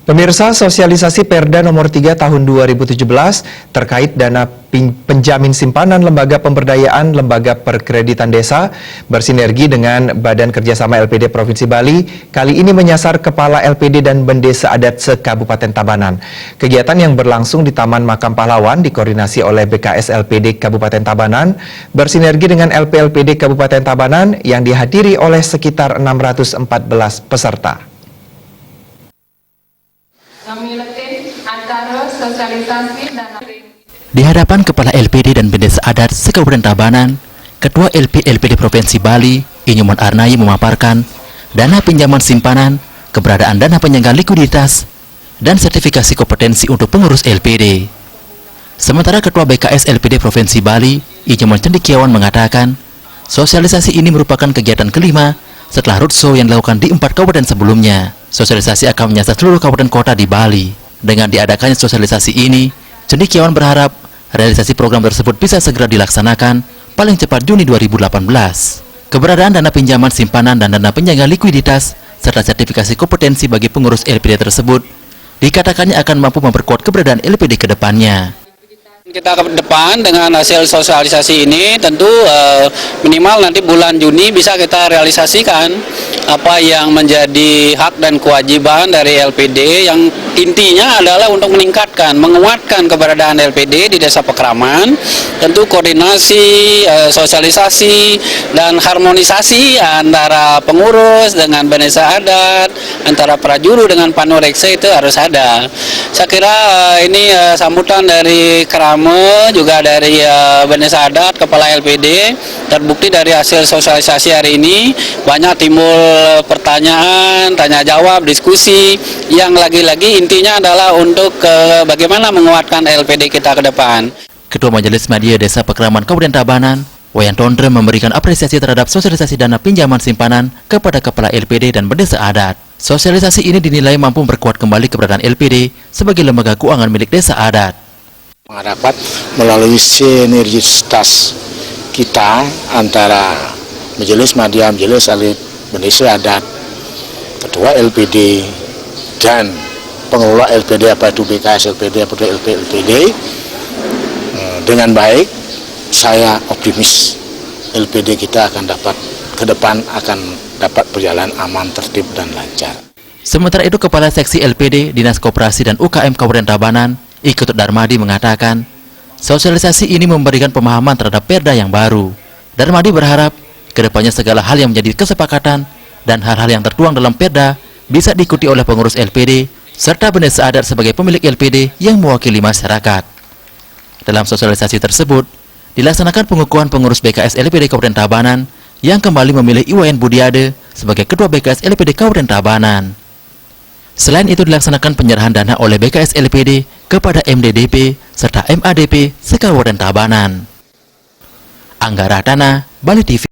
Pemirsa, sosialisasi Perda Nomor 3 Tahun 2017 terkait dana penjamin simpanan Lembaga Pemberdayaan Lembaga Perkreditan Desa bersinergi dengan Badan Kerjasama LPD Provinsi Bali kali ini menyasar Kepala LPD dan Bendesa Adat se-Kabupaten Tabanan. Kegiatan yang berlangsung di Taman Makam Pahlawan dikoordinasi oleh BKS LPD Kabupaten Tabanan bersinergi dengan LPLPD Kabupaten Tabanan yang dihadiri oleh sekitar 614 peserta. Di hadapan Kepala LPD dan Bendesa Adat se-Kabupaten Tabanan, Ketua LPD Provinsi Bali, Inyuman Arnai memaparkan dana pinjaman simpanan, keberadaan dana penyangga likuiditas, dan sertifikasi kompetensi untuk pengurus LPD. Sementara Ketua BKS LPD Provinsi Bali, Inyuman Cendikiawan mengatakan, sosialisasi ini merupakan kegiatan kelima setelah roadshow yang dilakukan di 4 kabupaten sebelumnya. Sosialisasi akan menyasar seluruh kabupaten kota di Bali. Dengan diadakannya sosialisasi ini, Cendikiawan berharap realisasi program tersebut bisa segera dilaksanakan paling cepat Juni 2018. Keberadaan dana pinjaman simpanan dan dana penyangga likuiditas serta sertifikasi kompetensi bagi pengurus LPD tersebut dikatakannya akan mampu memperkuat keberadaan LPD ke depannya. Kita ke depan dengan hasil sosialisasi ini tentu minimal nanti bulan Juni bisa kita realisasikan apa yang menjadi hak dan kewajiban dari LPD yang intinya adalah untuk meningkatkan, menguatkan keberadaan LPD di Desa Pekraman, tentu koordinasi, sosialisasi, dan harmonisasi antara pengurus dengan Bendesa Adat, antara prajuru dengan Panoreksa itu harus ada. Saya kira ini sambutan dari Krame, juga dari Bendesa Adat, Kepala LPD, terbukti dari hasil sosialisasi hari ini, banyak timbul pertanyaan, tanya jawab, diskusi, yang lagi-lagi intinya adalah untuk bagaimana menguatkan LPD kita ke depan. Ketua Majelis Media Desa Pekraman Kabupaten Tabanan, Wayan Tondre memberikan apresiasi terhadap sosialisasi dana pinjaman simpanan kepada Kepala LPD dan Bendesa Adat. Sosialisasi ini dinilai mampu memperkuat kembali keberadaan LPD sebagai lembaga keuangan milik Desa Adat. Dapat melalui sinergitas kita antara Majelis Media, Majelis Alit, Bendesa Adat, Ketua LPD, dan pengelola LPD apa itu BKS LPD apa itu LPLPD dengan baik. Saya optimis LPD kita akan dapat ke depan akan dapat berjalan aman, tertib, dan lancar. Sementara itu, Kepala Seksi LPD Dinas Koperasi dan UKM Kabupaten Tabanan, Ikut Darmadi mengatakan, sosialisasi ini memberikan pemahaman terhadap Perda yang baru. Darmadi berharap kedepannya segala hal yang menjadi kesepakatan dan hal-hal yang tertuang dalam Perda bisa diikuti oleh pengurus LPD serta Bendesa Adat sebagai pemilik LPD yang mewakili masyarakat. Dalam sosialisasi tersebut, dilaksanakan pengukuhan pengurus BKS LPD Kabupaten Tabanan yang kembali memilih Iwayan Budiade sebagai Ketua BKS LPD Kabupaten Tabanan. Selain itu dilaksanakan penyerahan dana oleh BKS LPD kepada MDDP serta MADP se-Kabupaten Tabanan. Angga Ratana, Bali TV.